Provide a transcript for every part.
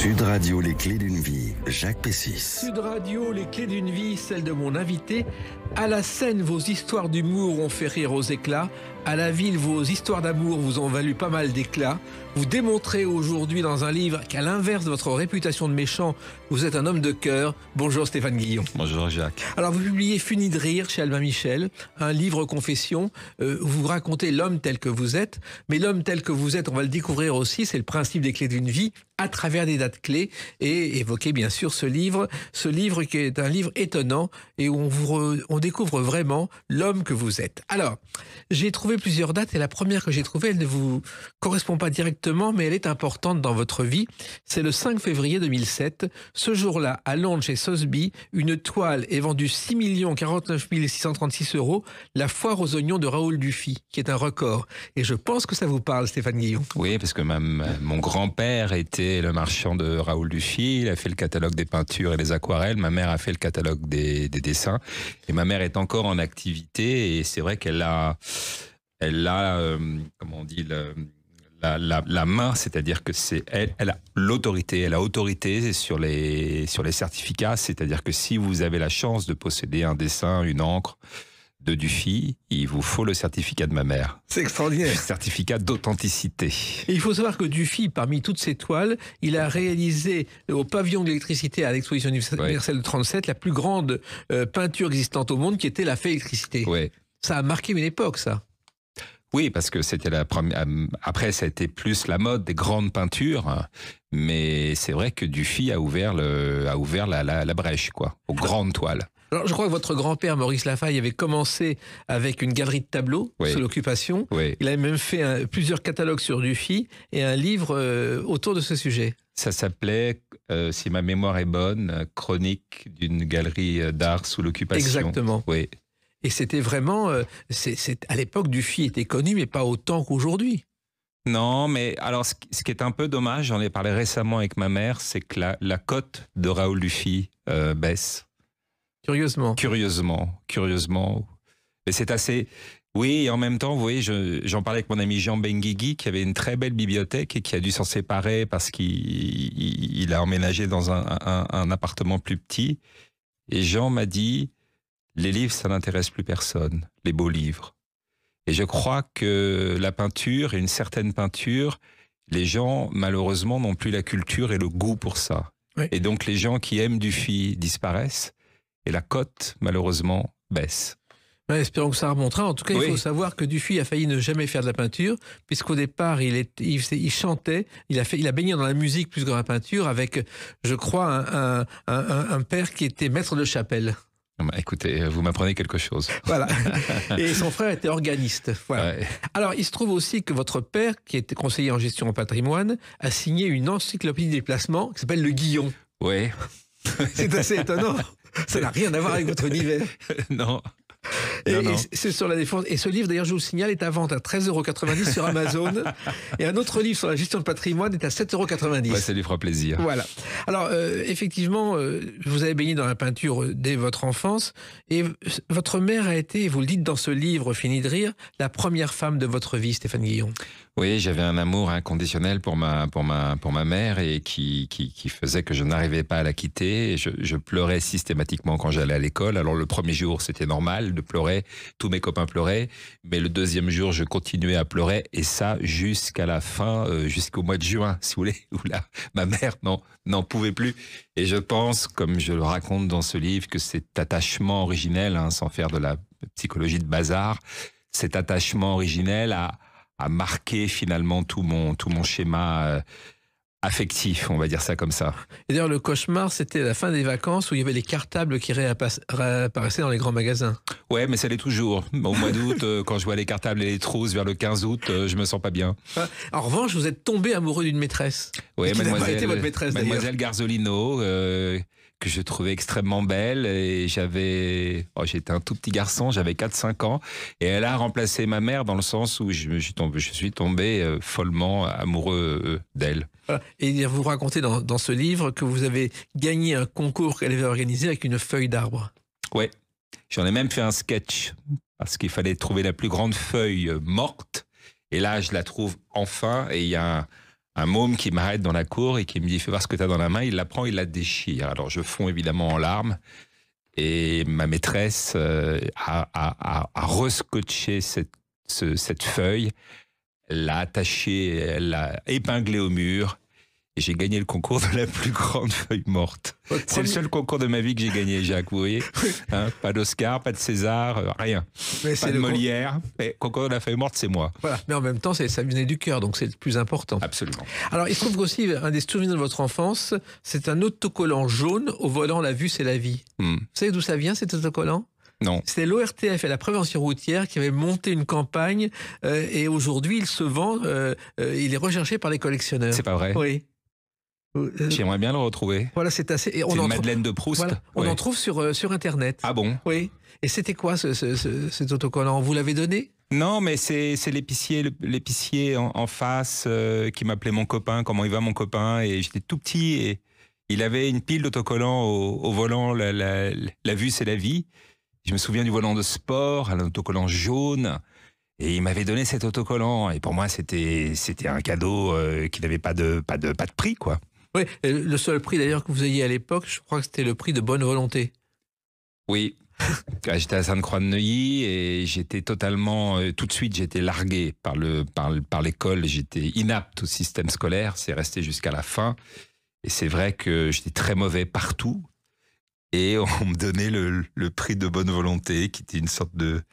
Sud Radio, les clés d'une vie, Jacques Pessis. Sud Radio, les clés d'une vie, celle de mon invité. À la scène, vos histoires d'humour ont fait rire aux éclats. À la ville, vos histoires d'amour vous ont valu pas mal d'éclats. Vous démontrez aujourd'hui dans un livre qu'à l'inverse de votre réputation de méchant, vous êtes un homme de cœur. Bonjour Stéphane Guillon. Bonjour Jacques. Alors vous publiez Fini de rire chez Albin Michel, un livre confession. Vous racontez l'homme tel que vous êtes, mais l'homme tel que vous êtes, on va le découvrir aussi, c'est le principe des clés d'une vie à travers des dates clés, et évoquer bien sûr ce livre qui est un livre étonnant et où on découvre vraiment l'homme que vous êtes. Alors, j'ai trouvé plusieurs dates et la première que j'ai trouvée, elle ne vous correspond pas directement, mais elle est importante dans votre vie. C'est le 5 février 2007. Ce jour-là, à Londres, chez Sotheby's, une toile est vendue 6 49 636 €, la foire aux oignons de Raoul Dufy, qui est un record. Et je pense que ça vous parle, Stéphane Guillon. Oui, parce que mon grand-père était le marchand de Raoul Dufy. Il a fait le catalogue des peintures et des aquarelles. Ma mère a fait le catalogue des dessins. Et ma mère est encore en activité. Et c'est vrai qu'elle a comment on dit, la main, c'est-à-dire que elle a l'autorité. Elle a autorité sur les certificats. C'est-à-dire que si vous avez la chance de posséder un dessin, une encre de Dufy, il vous faut le certificat de ma mère. C'est extraordinaire. Le certificat d'authenticité. Et il faut savoir que Dufy, parmi toutes ses toiles, il a réalisé au pavillon de l'électricité à l'exposition universelle de 37 la plus grande peinture existante au monde, qui était la fée électricité. Ouais. Ça a marqué une époque, ça. Oui, parce que c'était la première. Après, ça a été plus la mode des grandes peintures, mais c'est vrai que Dufy a ouvert la brèche, quoi, aux grandes toiles. Alors, je crois que votre grand-père, Maurice Lafaille, avait commencé avec une galerie de tableaux sous l'occupation. Oui. Il a même fait plusieurs catalogues sur Dufy et un livre autour de ce sujet. Ça s'appelait, si ma mémoire est bonne, Chronique d'une galerie d'art sous l'occupation. Exactement. Oui. Et c'était vraiment... à l'époque, Dufy était connu, mais pas autant qu'aujourd'hui. Non, mais alors, ce qui est un peu dommage, j'en ai parlé récemment avec ma mère, c'est que la cote de Raoul Dufy baisse. Curieusement. Et c'est assez... Oui, et en même temps, vous voyez, j'en parlais avec mon ami Jean Benguigui, qui avait une très belle bibliothèque et qui a dû s'en séparer parce qu'il a emménagé dans un appartement plus petit. Et Jean m'a dit, les livres, ça n'intéresse plus personne, les beaux livres. Et je crois que la peinture, et une certaine peinture, les gens, malheureusement, n'ont plus la culture et le goût pour ça. Oui. Et donc, les gens qui aiment Dufy disparaissent. Et la cote, malheureusement, baisse. Ouais, espérons que ça remontera. En tout cas, il faut savoir que Dufy a failli ne jamais faire de la peinture, puisqu'au départ, il chantait, il a baigné dans la musique plus que dans la peinture, avec, je crois, un père qui était maître de chapelle. Écoutez, vous m'apprenez quelque chose. Voilà. Et son frère était organiste. Voilà. Ouais. Alors, il se trouve aussi que votre père, qui était conseiller en gestion au patrimoine, a signé une encyclopédie des placements qui s'appelle Le Guillon. Oui. C'est assez étonnant. Ça n'a rien à voir avec votre univers. Non. Et c'est sur la défense. Et ce livre, d'ailleurs, je vous le signale, est à vente à 13,90 € sur Amazon. Et un autre livre sur la gestion de patrimoine est à 7,90 €. Ouais, ça lui fera plaisir. Voilà. Alors, effectivement, vous avez baigné dans la peinture dès votre enfance. Et votre mère a été, vous le dites dans ce livre, Fini de rire, la première femme de votre vie, Stéphane Guillon. Oui, j'avais un amour inconditionnel pour ma mère et qui faisait que je n'arrivais pas à la quitter. Et je pleurais systématiquement quand j'allais à l'école. Alors le premier jour, c'était normal de pleurer. Tous mes copains pleuraient. Mais le deuxième jour, je continuais à pleurer. Et ça, jusqu'à la fin, jusqu'au mois de juin, si vous voulez, où là, ma mère n'en pouvait plus. Et je pense, comme je le raconte dans ce livre, que cet attachement originel, sans faire de la psychologie de bazar, cet attachement originel a marqué finalement tout mon schéma affectif, on va dire ça comme ça. Et d'ailleurs, le cauchemar, c'était la fin des vacances où il y avait les cartables qui réapparaissaient dans les grands magasins. Ouais, mais ça l'est toujours. Au mois d'août, quand je vois les cartables et les trousses vers le 15 août, je me sens pas bien. En revanche, vous êtes tombé amoureux d'une maîtresse. Oui, mademoiselle Garzolino, que je trouvais extrêmement belle, et j'étais un tout petit garçon, j'avais 4-5 ans, et elle a remplacé ma mère dans le sens où je suis tombé follement amoureux d'elle. Et vous racontez dans ce livre que vous avez gagné un concours qu'elle avait organisé avec une feuille d'arbre. Ouais, j'en ai même fait un sketch, parce qu'il fallait trouver la plus grande feuille morte, et là je la trouve enfin, et il y a un môme qui m'arrête dans la cour et qui me dit « Fais voir ce que tu as dans la main ». Il la prend, il la déchire. Alors je fonds évidemment en larmes. Et ma maîtresse a rescotché cette feuille, l'a attachée, elle l'a épinglée au mur. Et j'ai gagné le concours de la plus grande feuille morte. C'est le seul concours de ma vie que j'ai gagné, Jacques, vous voyez, hein, pas d'Oscar, pas de César, rien. Mais pas de Molière. Mais concours de la feuille morte, c'est moi. Voilà. Mais en même temps, ça venait du cœur, donc c'est le plus important. Absolument. Alors, il se trouve qu'aussi, un des souvenirs de votre enfance, c'est un autocollant jaune au volant La vue, c'est la vie. Vous savez d'où ça vient, cet autocollant ? Non. C'était l'ORTF et la prévention routière qui avaient monté une campagne et aujourd'hui, il se vend, il est recherché par les collectionneurs. C'est pas vrai ? Oui. J'aimerais bien le retrouver. Voilà, c'est assez. C'est une Madeleine de Proust. Voilà, on en trouve sur Internet. Ah bon ? Oui. Et c'était quoi cet autocollant ? Vous l'avez donné ? Non, mais c'est l'épicier en face qui m'appelait mon copain. Comment il va, mon copain ? Et j'étais tout petit et il avait une pile d'autocollants au volant. La vue, c'est la vie. Je me souviens du volant de sport, un autocollant jaune. Et il m'avait donné cet autocollant. Et pour moi, c'était un cadeau qui n'avait pas de prix, quoi. Oui, le seul prix d'ailleurs que vous ayez à l'époque, je crois que c'était le prix de bonne volonté. Oui. J'étais à Sainte-Croix-de-Neuilly et j'étais totalement, tout de suite, j'étais largué par l'école. J'étais inapte au système scolaire. C'est resté jusqu'à la fin. Et c'est vrai que j'étais très mauvais partout. Et on me donnait le prix de bonne volonté, qui était une sorte de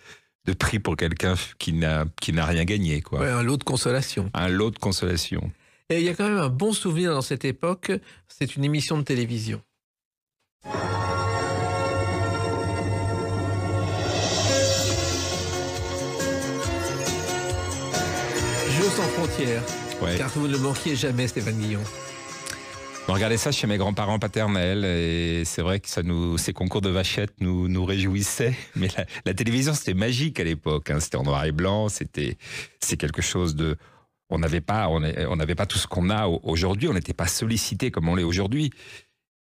prix pour quelqu'un qui n'a rien gagné, quoi. Ouais, un lot de consolation. Un lot de consolation. Et il y a quand même un bon souvenir dans cette époque, c'est une émission de télévision. Jeux sans frontières, Ouais. car vous ne le manquiez jamais, Stéphane Guillon. On regardait ça chez mes grands-parents paternels et c'est vrai que ces concours de vachettes nous réjouissaient. Mais la télévision, c'était magique à l'époque, hein. C'était en noir et blanc, c'est quelque chose de... On n'avait pas tout ce qu'on a aujourd'hui, on n'était pas sollicité comme on l'est aujourd'hui.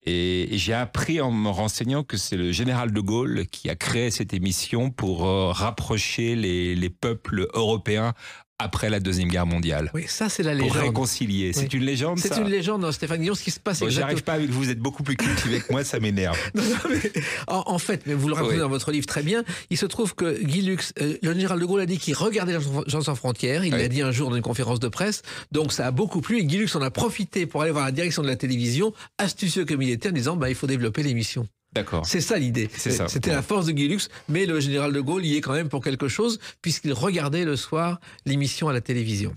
Et j'ai appris en me renseignant que c'est le général de Gaulle qui a créé cette émission pour rapprocher les peuples européens après la Deuxième Guerre mondiale. Oui, ça c'est la légende. Pour réconcilier. Oui. C'est une légende, ça ? C'est une légende, Stéphane Guillon, ce qui se passe bon, j'arrive pas avec vous, vous êtes beaucoup plus cultivé que moi, ça m'énerve. Non, mais, en fait, mais vous le racontez dans votre livre très bien, il se trouve que Guy Lux, le général de Gaulle a dit qu'il regardait Gens sans frontières, il l'a dit un jour dans une conférence de presse, donc ça a beaucoup plu, et Guy Lux en a profité pour aller voir la direction de la télévision, astucieux comme il était, en disant il faut développer l'émission. D'accord. C'est ça l'idée. C'était la force de Guy Lux, mais le général de Gaulle y est quand même pour quelque chose, puisqu'il regardait le soir l'émission à la télévision.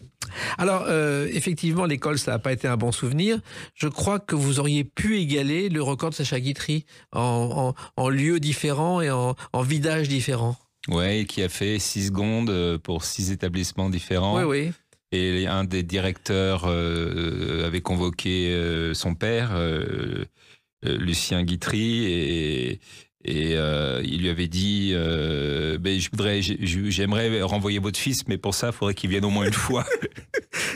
Alors, effectivement, l'école, ça n'a pas été un bon souvenir. Je crois que vous auriez pu égaler le record de Sacha Guitry en lieux différents et en vidages différents. Oui, qui a fait 6 secondes pour 6 établissements différents. Oui, oui. Et un des directeurs avait convoqué son père, Lucien Guitry, et il lui avait dit j'aimerais renvoyer votre fils, mais pour ça, il faudrait qu'il vienne au moins une fois.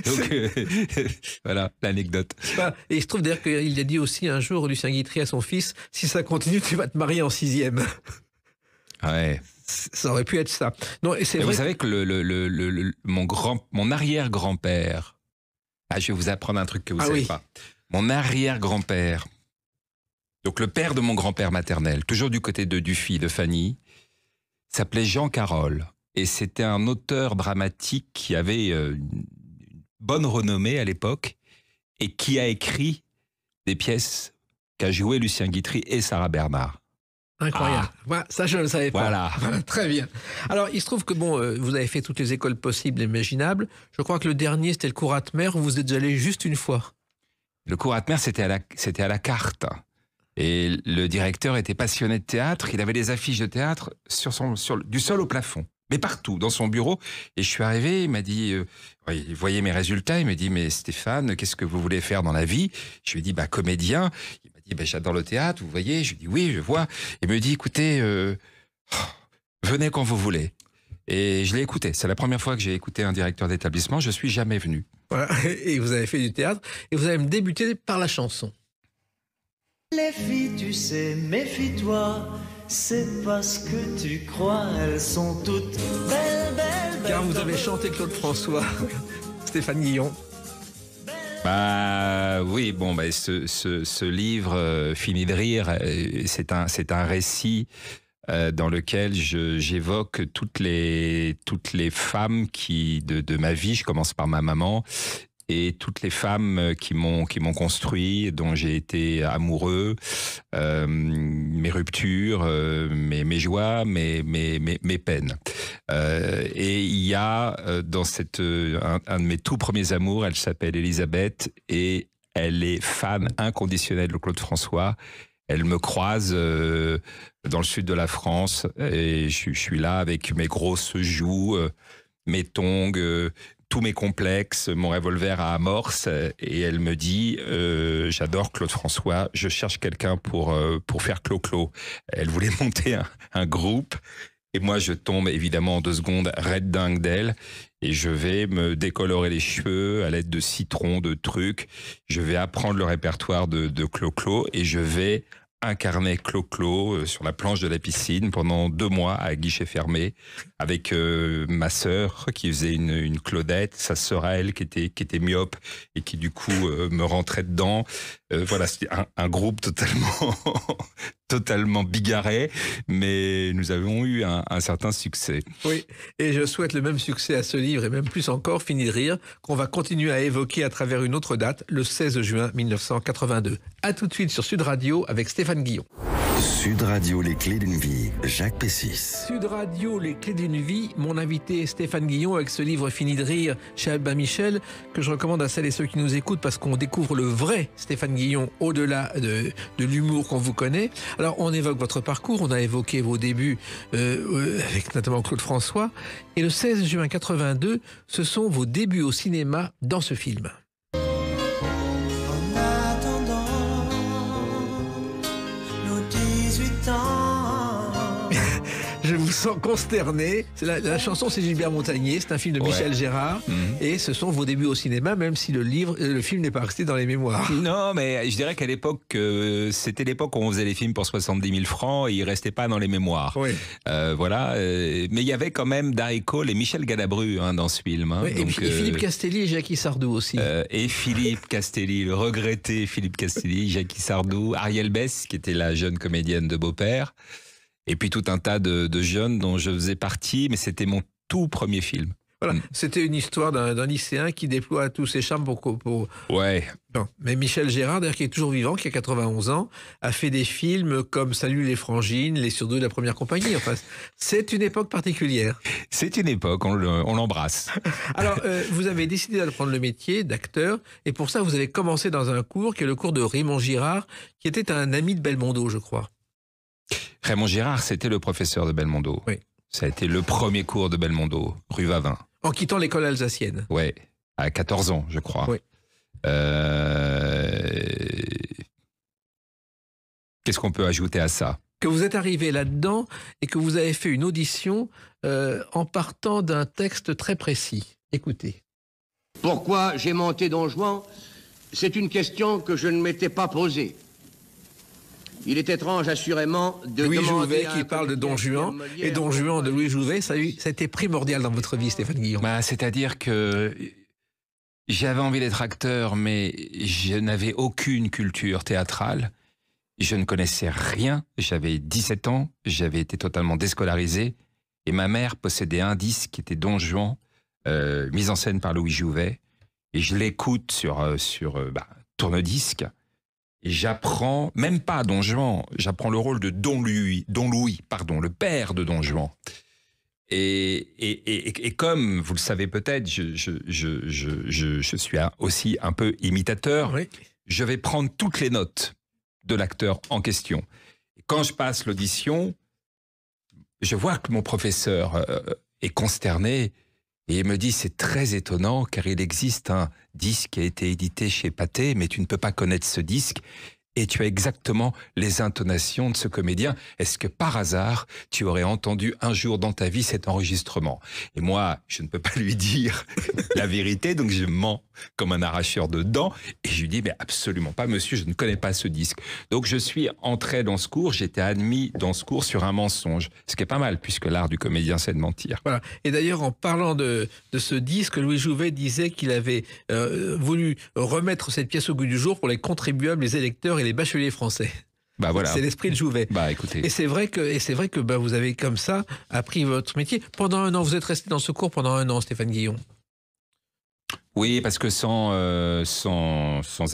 Donc, voilà l'anecdote. Et il se trouve d'ailleurs qu'il a dit aussi un jour, Lucien Guitry, à son fils, si ça continue, tu vas te marier en 6e. Ouais. Ça aurait pu être ça. Non, et c'est vrai. Vous savez que mon arrière-grand-père, je vais vous apprendre un truc que vous ne savez pas. Mon arrière-grand-père, donc le père de mon grand-père maternel, toujours du côté de Dufy, de Fanny, s'appelait Jean Carole. Et c'était un auteur dramatique qui avait une bonne renommée à l'époque et qui a écrit des pièces qu'a joué Lucien Guitry et Sarah Bernard. Incroyable. Voilà, ça, je ne le savais pas. Voilà, très bien. Alors, il se trouve que vous avez fait toutes les écoles possibles et imaginables. Je crois que le dernier, c'était le cours Atmer, où vous êtes allé juste une fois. Le cours Atmer, c'était à la carte. Et le directeur était passionné de théâtre. Il avait des affiches de théâtre du sol au plafond, mais partout, dans son bureau. Et je suis arrivé, il m'a dit, il voyait mes résultats, il m'a dit, mais Stéphane, qu'est-ce que vous voulez faire dans la vie ? Je lui ai dit, comédien. Il m'a dit, j'adore le théâtre, vous voyez ? Je lui ai dit, oui, je vois. Il me dit, écoutez, venez quand vous voulez. Et je l'ai écouté. C'est la première fois que j'ai écouté un directeur d'établissement. Je suis jamais venu. Voilà. Et vous avez fait du théâtre. Et vous avez même débuté par la chanson. Les filles, tu sais, méfie-toi, c'est parce que tu crois, elles sont toutes belles, belles, belles. Car vous avez chanté Claude François, Stéphane Guillon. Bah oui, bon, bah, ce livre, Fini de rire, c'est un récit dans lequel j'évoque toutes les femmes de ma vie. Je commence par ma maman et toutes les femmes qui m'ont construit, dont j'ai été amoureux, mes ruptures, mes joies, mes peines. Et il y a dans un de mes tout premiers amours, elle s'appelle Elisabeth et elle est fan inconditionnelle de Claude François. Elle me croise dans le sud de la France et je suis là avec mes grosses joues, mes tongs, tous mes complexes, mon revolver à amorce, et elle me dit j'adore Claude François, je cherche quelqu'un pour faire Clo-Clo. Elle voulait monter un groupe et moi je tombe évidemment en 2 secondes red dingue d'elle et je vais me décolorer les cheveux à l'aide de citron, de trucs. Je vais apprendre le répertoire de Clo-Clo et je vais incarner Clo-Clo sur la planche de la piscine pendant 2 mois à guichet fermé avec ma sœur qui faisait une Claudette, sa sœur à elle qui était myope et qui du coup me rentrait dedans. Voilà, c'était un groupe totalement bigarré, mais nous avons eu un certain succès. Oui, et je souhaite le même succès à ce livre, et même plus encore, Fini de rire, qu'on va continuer à évoquer à travers une autre date, le 16 juin 1982. A tout de suite sur Sud Radio avec Stéphane Guillon. Sud Radio, les clés d'une vie, Jacques Pessis. Sud Radio, les clés d'une vie, mon invité Stéphane Guillon avec ce livre Fini de rire chez Albin Michel, que je recommande à celles et ceux qui nous écoutent parce qu'on découvre le vrai Stéphane Guillon au-delà de l'humour qu'on vous connaît. Alors on évoque votre parcours, on a évoqué vos débuts avec notamment Claude François, et le 16 juin 82, ce sont vos débuts au cinéma dans ce film. Je vous sens consterné. La chanson, c'est Gilbert Montagnier. C'est un film de Michel Gérard. Et ce sont vos débuts au cinéma, même si le film n'est pas resté dans les mémoires. Non, mais je dirais qu'à l'époque, c'était l'époque où on faisait les films pour 70 000 francs et ils restaient pas dans les mémoires. Oui. Voilà. Mais il y avait quand même Darry Cole et Michel Galabru dans ce film. Oui, donc, et Philippe Castelli et Jackie Sardou aussi. Et Philippe Castelli, le regretté Philippe Castelli, Jackie Sardou, Ariel Bess, qui était la jeune comédienne de Beaupère. Et puis tout un tas de jeunes dont je faisais partie, mais c'était mon tout premier film. Voilà, c'était une histoire d'un lycéen qui déploie tous ses charmes pour... Ouais. Non. Mais Michel Gérard, d'ailleurs, qui est toujours vivant, qui a 91 ans, a fait des films comme Salut les Frangines, Les Sur-Deux de la Première Compagnie. Enfin, c'est une époque particulière. C'est une époque, on l'embrasse. Alors, vous avez décidé d'apprendre le métier d'acteur, et pour ça, vous avez commencé dans un cours qui est le cours de Raymond Girard, qui était un ami de Belmondo, je crois. Raymond Girard, c'était le professeur de Belmondo. Oui. Ça a été le premier cours de Belmondo, rue Vavin. En quittant l'école alsacienne. Ouais, à 14 ans, je crois. Oui. Qu'est-ce qu'on peut ajouter à ça? Que vous êtes arrivé là-dedans et que vous avez fait une audition en partant d'un texte très précis. Écoutez. Pourquoi j'ai monté Don Juan? C'est une question que je ne m'étais pas posée. Il est étrange, assurément, de Louis demander Jouvet qui parle de Don Juan, et Don Juan de Louis Jouvet, ça a été primordial dans votre vie, Stéphane Guillon. Bah, c'est-à-dire que j'avais envie d'être acteur, mais je n'avais aucune culture théâtrale. Je ne connaissais rien. J'avais 17 ans, j'avais été totalement déscolarisé, et ma mère possédait un disque qui était Don Juan, mis en scène par Louis Jouvet, et je l'écoute sur tourne-disque. Et j'apprends, même pas Don Juan, j'apprends le rôle de Don Louis, le père de Don Juan. Et comme vous le savez peut-être, je suis aussi un peu imitateur. Oui. Je vais prendre toutes les notes de l'acteur en question. Et quand je passe l'audition, je vois que mon professeur est consterné et il me dit c'est très étonnant car il existe un disque qui a été édité chez Pathé, mais tu ne peux pas connaître ce disque. et tu as exactement les intonations de ce comédien. Est-ce que par hasard, tu aurais entendu un jour dans ta vie cet enregistrement? Et moi, je ne peux pas lui dire la vérité, donc je mens comme un arracheur de dents. Et je lui dis, mais absolument pas, monsieur, je ne connais pas ce disque. Donc je suis entré dans ce cours, j'étais admis dans ce cours sur un mensonge. Ce qui est pas mal, puisque l'art du comédien, c'est de mentir. Voilà. Et d'ailleurs, en parlant de ce disque, Louis Jouvet disait qu'il avait voulu remettre cette pièce au goût du jour pour les contribuables, les électeurs et les bacheliers français. Bah voilà. C'est l'esprit de Jouvet. Bah écoutez. Et c'est vrai que vous avez comme ça appris votre métier. Pendant 1 an, vous êtes resté dans ce cours pendant 1 an, Stéphane Guillon. Oui, parce que sans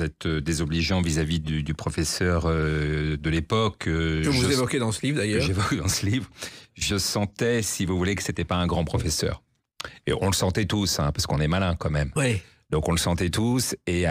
être désobligeant vis-à-vis du professeur de l'époque... que vous évoquez dans ce livre, d'ailleurs. Que j'évoque dans ce livre. Je sentais, si vous voulez, que c'était pas un grand professeur. Et on le sentait tous, hein, parce qu'on est malin quand même. Oui. Donc on le sentait tous, et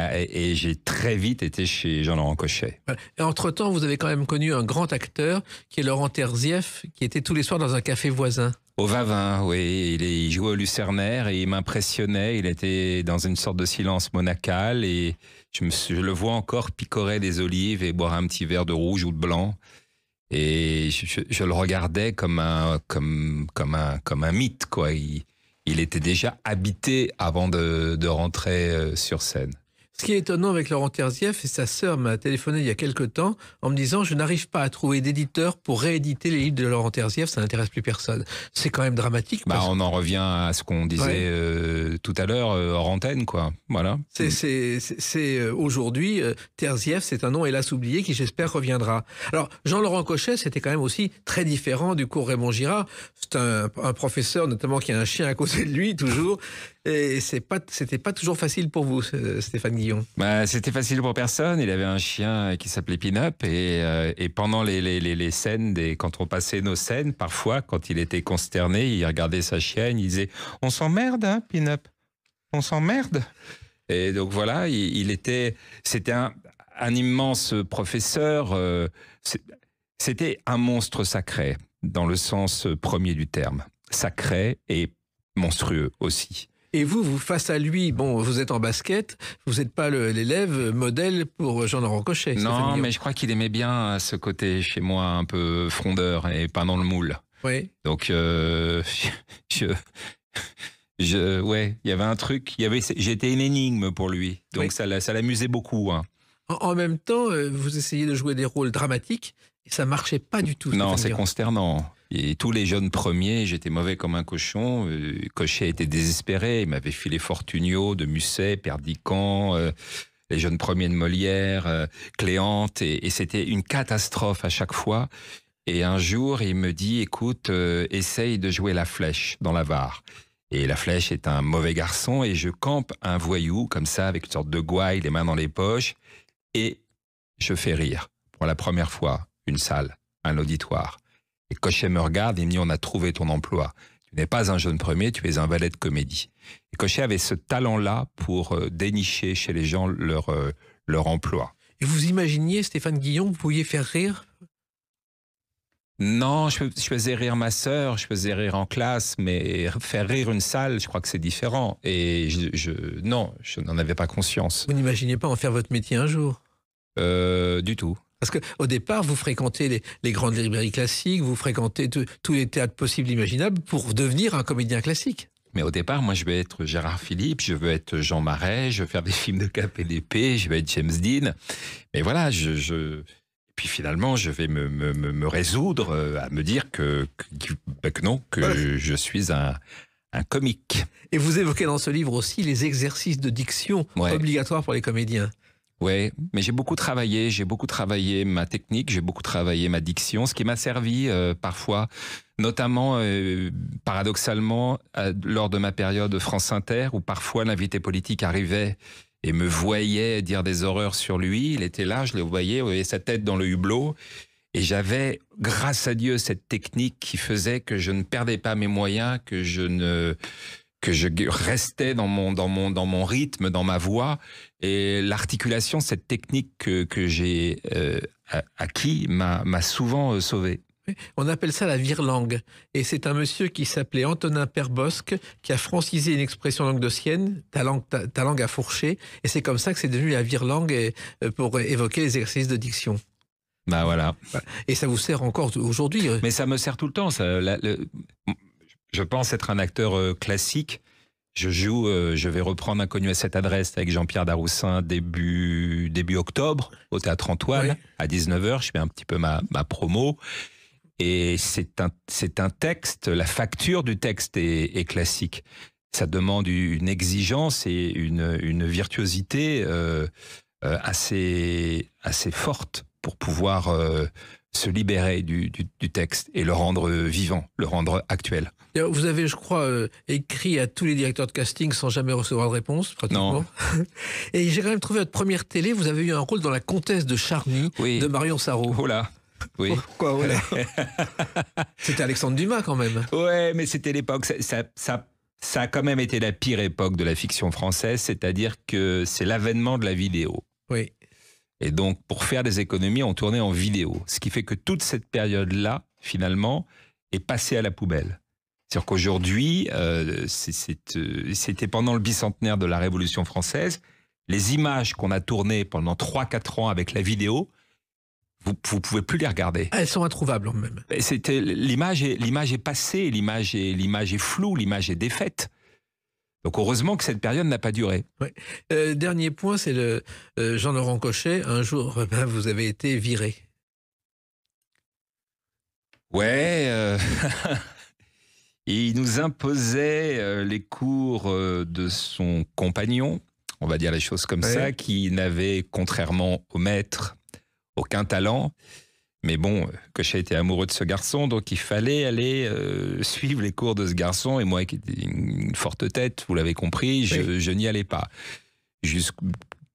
j'ai très vite été chez Jean-Laurent Cochet. Et entre-temps, vous avez quand même connu un grand acteur, qui est Laurent Terzieff, qui était tous les soirs dans un café voisin. Au Vavin, oui. Il jouait au Lucernaire et il m'impressionnait. Il était dans une sorte de silence monacal et je le vois encore picorer des olives et boire un petit verre de rouge ou de blanc. Et je le regardais comme un mythe, quoi. Il était déjà habité avant de rentrer sur scène. Ce qui est étonnant avec Laurent Terzieff, et sa sœur m'a téléphoné il y a quelque temps en me disant « Je n'arrive pas à trouver d'éditeur pour rééditer les livres de Laurent Terzieff, ça n'intéresse plus personne. » C'est quand même dramatique. On en revient à ce qu'on disait tout à l'heure hors antenne, quoi. Voilà. C'est aujourd'hui, Terzieff, c'est un nom hélas oublié qui j'espère reviendra. Alors, Jean-Laurent Cochet, c'était quand même aussi très différent du cours Raymond Girard. C'est un professeur notamment qui a un chien à côté de lui toujours. Et c'était pas toujours facile pour vous, Stéphane Guillon. C'était facile pour personne. Il avait un chien qui s'appelait Pin-Up et pendant les scènes, quand on passait nos scènes, parfois, quand il était consterné, il regardait sa chienne, il disait « On s'emmerde, hein, Pin-Up, on s'emmerde ». Et donc voilà, c'était un immense professeur. C'était un monstre sacré, dans le sens premier du terme. Sacré et monstrueux aussi. Et vous, face à lui, bon, vous êtes en basket, vous n'êtes pas l'élève modèle pour Jean-Laurent Cochet. Non, mais je crois qu'il aimait bien ce côté chez moi un peu frondeur et pas dans le moule. Oui. Donc, il y avait un truc, j'étais une énigme pour lui. Donc ça l'amusait beaucoup. Hein. En même temps, vous essayez de jouer des rôles dramatiques et ça marchait pas du tout. Non, c'est consternant. Et tous les jeunes premiers, j'étais mauvais comme un cochon. Cochet était désespéré. Il m'avait filé Fortunio, de Musset, Perdican, les jeunes premiers de Molière, Cléante. Et c'était une catastrophe à chaque fois. Et un jour, il me dit, écoute, essaye de jouer la Flèche dans la Var. Et la Flèche est un mauvais garçon. Et je campe un voyou comme ça, avec une sorte de gouaille, les mains dans les poches. Et je fais rire, pour la première fois, une salle, un auditoire. Et Cochet me regarde et me dit « On a trouvé ton emploi. Tu n'es pas un jeune premier, tu es un valet de comédie. » Et Cochet avait ce talent-là pour dénicher chez les gens leur emploi. Et vous imaginiez, Stéphane Guillon, vous pouviez faire rire? Non, je faisais rire ma sœur, je faisais rire en classe, mais faire rire une salle, je crois que c'est différent. Et non, je n'en avais pas conscience. Vous n'imaginez pas en faire votre métier un jour? Du tout. Parce qu'au départ, vous fréquentez les grandes librairies classiques, vous fréquentez tous les théâtres possibles et imaginables pour devenir un comédien classique. Mais au départ, moi, je veux être Gérard Philippe, je veux être Jean Marais, je veux faire des films de cap et d'épée, je veux être James Dean. Mais voilà, puis finalement, je vais me résoudre à me dire que non, que voilà. Je suis un comique. Et vous évoquez dans ce livre aussi les exercices de diction obligatoires pour les comédiens. Oui, mais j'ai beaucoup travaillé ma technique, j'ai beaucoup travaillé ma diction, ce qui m'a servi parfois, notamment paradoxalement lors de ma période France Inter, où parfois l'invité politique arrivait et me voyait dire des horreurs sur lui. Il était là, je le voyais, vous voyez sa tête dans le hublot. Et j'avais, grâce à Dieu, cette technique qui faisait que je ne perdais pas mes moyens, que je restais dans mon rythme, dans ma voix. Et l'articulation, cette technique que j'ai acquis m'a souvent sauvé. On appelle ça la virlangue. Et c'est un monsieur qui s'appelait Antonin Perbosque qui a francisé une expression languedocienne, ta langue a fourché. Et c'est comme ça que c'est devenu la virlangue pour évoquer les exercices de diction. Bah voilà. Et ça vous sert encore aujourd'hui. Mais ça me sert tout le temps. Je pense être un acteur classique. Je vais reprendre Inconnu à cette adresse avec Jean-Pierre Daroussin début octobre au Théâtre Antoine à 19h. Je fais un petit peu ma promo. Et c'est un texte, la facture du texte est classique. Ça demande une exigence et une virtuosité assez forte pour pouvoir se libérer du texte et le rendre vivant, le rendre actuel. Vous avez, je crois, écrit à tous les directeurs de casting sans jamais recevoir de réponse, pratiquement. Non. Et j'ai quand même trouvé votre première télé, vous avez eu un rôle dans La Comtesse de Charny de Marion Sarraud. Oh là. Oui. Quoi, voilà. C'était Alexandre Dumas quand même. Ouais, mais c'était l'époque. Ça a quand même été la pire époque de la fiction française, c'est-à-dire que c'est l'avènement de la vidéo. Oui. Et donc, pour faire des économies, on tournait en vidéo. Ce qui fait que toute cette période-là, finalement, est passée à la poubelle. C'est-à-dire qu'aujourd'hui, c'était pendant le bicentenaire de la Révolution française, les images qu'on a tournées pendant 3-4 ans avec la vidéo, vous pouvez plus les regarder. Elles sont introuvables même. L'image est passée, l'image est floue, l'image est défaite. Donc heureusement que cette période n'a pas duré. Ouais. Dernier point, c'est le Jean-Laurent Cochet. Un jour, vous avez été viré. Ouais. Il nous imposait les cours de son compagnon, on va dire les choses comme ça, qui n'avait, contrairement au maître, aucun talent. Mais bon, Cochet était amoureux de ce garçon, donc il fallait aller suivre les cours de ce garçon. Et moi, qui ai une forte tête, vous l'avez compris, je n'y allais pas.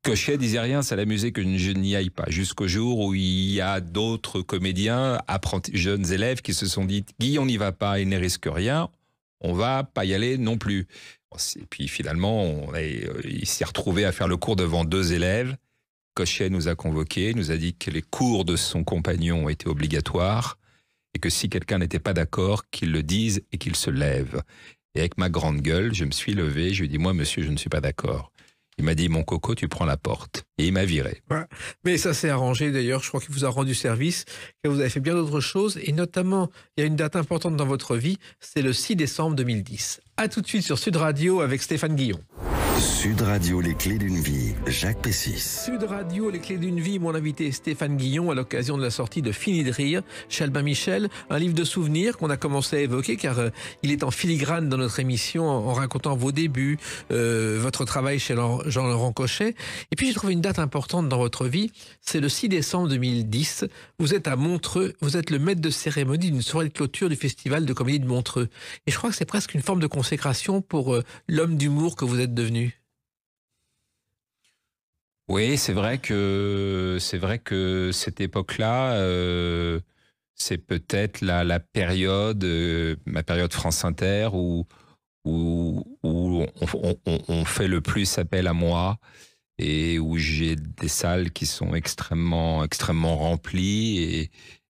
Cochet disait rien, ça l'amusait que je n'y aille pas. Jusqu'au jour où il y a d'autres comédiens, jeunes élèves, qui se sont dit « Guy, on n'y va pas, il ne risque rien, on va pas y aller non plus ». Et puis finalement, il s'est retrouvé à faire le cours devant 2 élèves. Cochet nous a convoqués, nous a dit que les cours de son compagnon étaient obligatoires et que si quelqu'un n'était pas d'accord, qu'il le dise et qu'il se lève. Et avec ma grande gueule, je me suis levé, je lui ai dit « Moi, monsieur, je ne suis pas d'accord ». Il m'a dit « Mon coco, tu prends la porte ». Et il m'a viré. Ouais. Mais ça s'est arrangé d'ailleurs, je crois qu'il vous a rendu service, que vous avez fait bien d'autres choses. Et notamment, il y a une date importante dans votre vie, c'est le 6 décembre 2010. A tout de suite sur Sud Radio avec Stéphane Guillon. Sud Radio, les clés d'une vie, Jacques Pessis. Sud Radio, les clés d'une vie, mon invité est Stéphane Guillon à l'occasion de la sortie de Fini de rire chez Albin Michel, un livre de souvenirs qu'on a commencé à évoquer car il est en filigrane dans notre émission en racontant vos débuts, votre travail chez Jean-Laurent Cochet. Et puis j'ai trouvé une date importante dans votre vie, c'est le 6 décembre 2010. Vous êtes à Montreux, vous êtes le maître de cérémonie d'une soirée de clôture du Festival de comédie de Montreux. Et je crois que c'est presque une forme de consécration pour l'homme d'humour que vous êtes devenu. Oui, c'est vrai que cette époque-là, c'est peut-être ma période France Inter où on fait le plus appel à moi et où j'ai des salles qui sont extrêmement remplies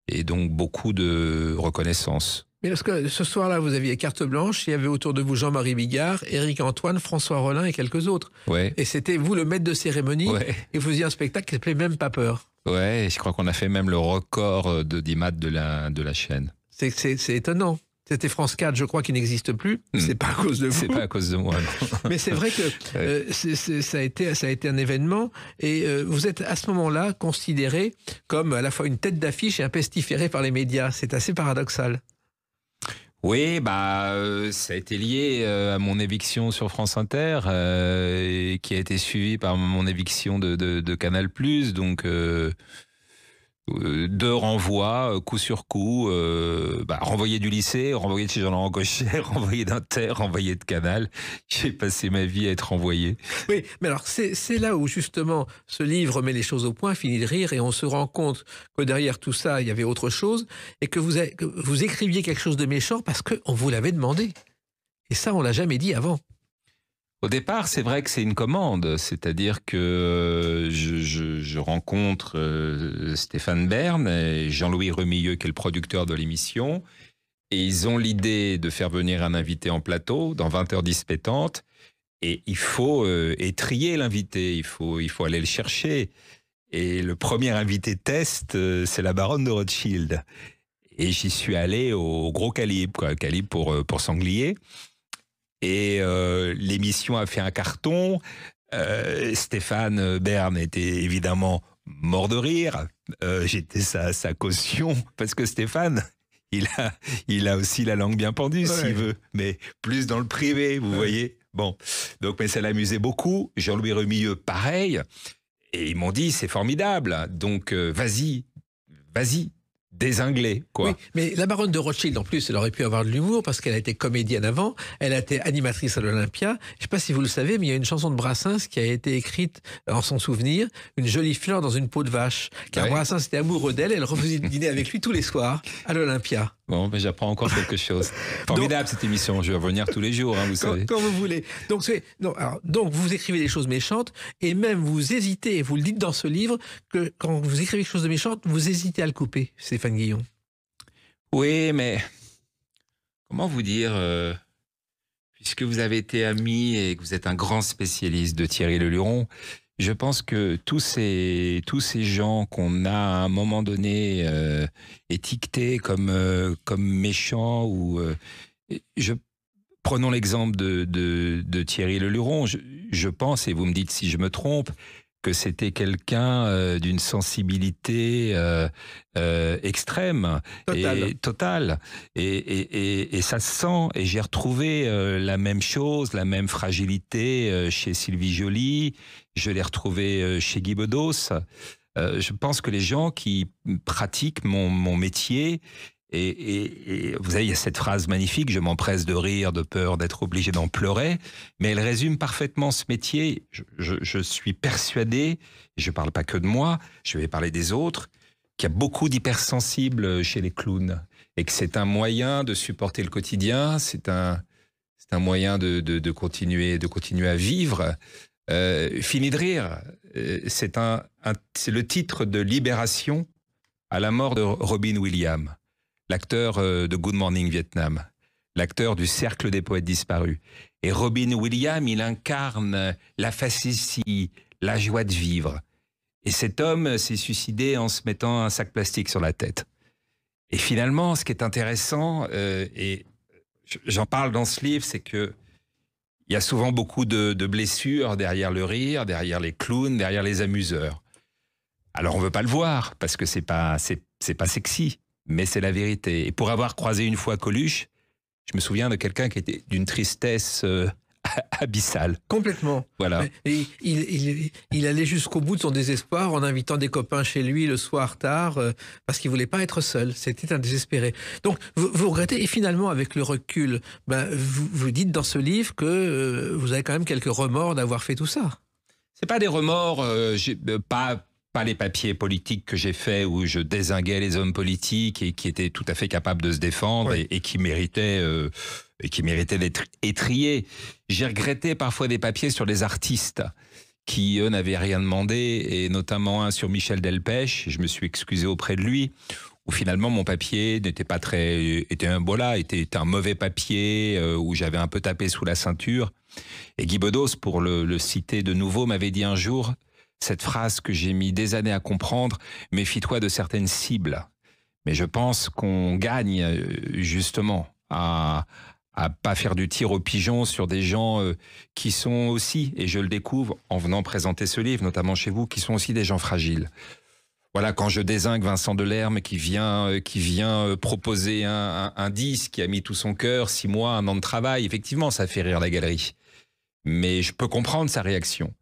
et donc beaucoup de reconnaissance. Mais parce que ce soir-là, vous aviez carte blanche, il y avait autour de vous Jean-Marie Bigard, Éric Antoine, François Rollin et quelques autres. Ouais. Et c'était vous le maître de cérémonie, et vous faisiez un spectacle qui s'appelait Même pas peur. Ouais, je crois qu'on a fait même le record d'audimat de la chaîne. C'est étonnant. C'était France 4, je crois, qui n'existe plus. C'est pas à cause de vous. C'est pas à cause de moi, non. Mais c'est vrai que ça a été un événement. Et vous êtes à ce moment-là considéré comme à la fois une tête d'affiche et un pestiféré par les médias. C'est assez paradoxal. Oui, ça a été lié à mon éviction sur France Inter, qui a été suivie par mon éviction de Canal+. Donc, 2 renvois, coup sur coup, renvoyé du lycée, renvoyé de chez Jean-Laurent Cochet, renvoyé d'Inter, renvoyé de Canal. J'ai passé ma vie à être renvoyé. Oui, mais alors c'est là où justement ce livre met les choses au point, Fini de rire, et on se rend compte que derrière tout ça, il y avait autre chose, et que vous écriviez quelque chose de méchant parce qu'on vous l'avait demandé. Et ça, on l'a jamais dit avant. Au départ, c'est vrai que c'est une commande, c'est-à-dire que je rencontre Stéphane Bern et Jean-Louis Remilleux, qui est le producteur de l'émission, et ils ont l'idée de faire venir un invité en plateau dans 20 heures dispétantes, et il faut étrier l'invité, il faut aller le chercher. Et le premier invité test, c'est la baronne de Rothschild. Et j'y suis allé au gros calibre, quoi, calibre pour sanglier. Et l'émission a fait un carton. Stéphane Bern était évidemment mort de rire. J'étais sa caution, parce que Stéphane, il a aussi la langue bien pendue, s'il veut, mais plus dans le privé, vous voyez. Bon, donc, mais ça l'amusait beaucoup. Jean-Louis Remilleux, pareil. Et ils m'ont dit, c'est formidable, donc vas-y, dézinglé, quoi. Oui, mais la baronne de Rothschild, en plus, elle aurait pu avoir de l'humour parce qu'elle a été comédienne avant, elle a été animatrice à l'Olympia. Je ne sais pas si vous le savez, mais il y a une chanson de Brassens qui a été écrite en son souvenir, Une jolie fleur dans une peau de vache. Car Brassens était amoureux d'elle, elle refusait de dîner avec lui tous les soirs à l'Olympia. Bon, ben j'apprends encore quelque chose. Formidable cette émission, je vais revenir tous les jours, hein, vous savez. Quand vous voulez. Donc vous écrivez des choses méchantes et même vous hésitez, et vous le dites dans ce livre, que quand vous écrivez quelque chose de méchant, vous hésitez à le couper, Stéphane Guillon. Oui, mais comment vous dire, puisque vous avez été ami et que vous êtes un grand spécialiste de Thierry Leluron, je pense que tous ces gens qu'on a à un moment donné étiquetés comme méchants, prenons l'exemple de Thierry Leluron, je pense, et vous me dites si je me trompe, que c'était quelqu'un d'une sensibilité extrême, totale. Et ça se sent. Et j'ai retrouvé la même chose, la même fragilité chez Sylvie Joly. Je l'ai retrouvé chez Guy Bedos. Je pense que les gens qui pratiquent mon métier, et vous savez, il y a cette phrase magnifique, je m'empresse de rire de peur d'être obligé d'en pleurer, mais elle résume parfaitement ce métier. Je suis persuadé, et je ne parle pas que de moi, je vais parler des autres, qu'il y a beaucoup d'hypersensibles chez les clowns, et que c'est un moyen de supporter le quotidien, c'est un moyen de continuer à vivre. Fini de rire, c'est le titre de Libération à la mort de Robin Williams, l'acteur de Good Morning Vietnam, l'acteur du Cercle des poètes disparus. Et Robin Williams, il incarne la facétie, la joie de vivre. Et cet homme s'est suicidé en se mettant un sac plastique sur la tête. Et finalement, ce qui est intéressant, et j'en parle dans ce livre, c'est que il y a souvent beaucoup de blessures derrière le rire, derrière les clowns, derrière les amuseurs. Alors on veut pas le voir parce que c'est pas sexy. Mais c'est la vérité. Et pour avoir croisé une fois Coluche, je me souviens de quelqu'un qui était d'une tristesse abyssale. Complètement. Voilà. Et il allait jusqu'au bout de son désespoir en invitant des copains chez lui le soir tard parce qu'il voulait pas être seul. C'était un désespéré. Donc vous regrettez, et finalement avec le recul, vous dites dans ce livre que vous avez quand même quelques remords d'avoir fait tout ça. C'est pas des remords, pas les papiers politiques que j'ai faits où je dézinguais les hommes politiques et qui étaient tout à fait capables de se défendre et qui méritaient d'être étriés. J'ai regretté parfois des papiers sur les artistes qui, eux, n'avaient rien demandé, et notamment un sur Michel Delpech. Je me suis excusé auprès de lui, où finalement mon papier n'était pas était un mauvais papier, où j'avais un peu tapé sous la ceinture. Et Guy Bedos, pour le citer de nouveau, m'avait dit un jour cette phrase que j'ai mis des années à comprendre: méfie-toi de certaines cibles. Mais je pense qu'on gagne justement à pas faire du tir au pigeon sur des gens qui sont aussi, et je le découvre en venant présenter ce livre, notamment chez vous, qui sont aussi des gens fragiles. Voilà, quand je dézingue Vincent Delerme qui vient proposer un disque, qui a mis tout son cœur, 6 mois, 1 an de travail, effectivement, ça fait rire la galerie. Mais je peux comprendre sa réaction.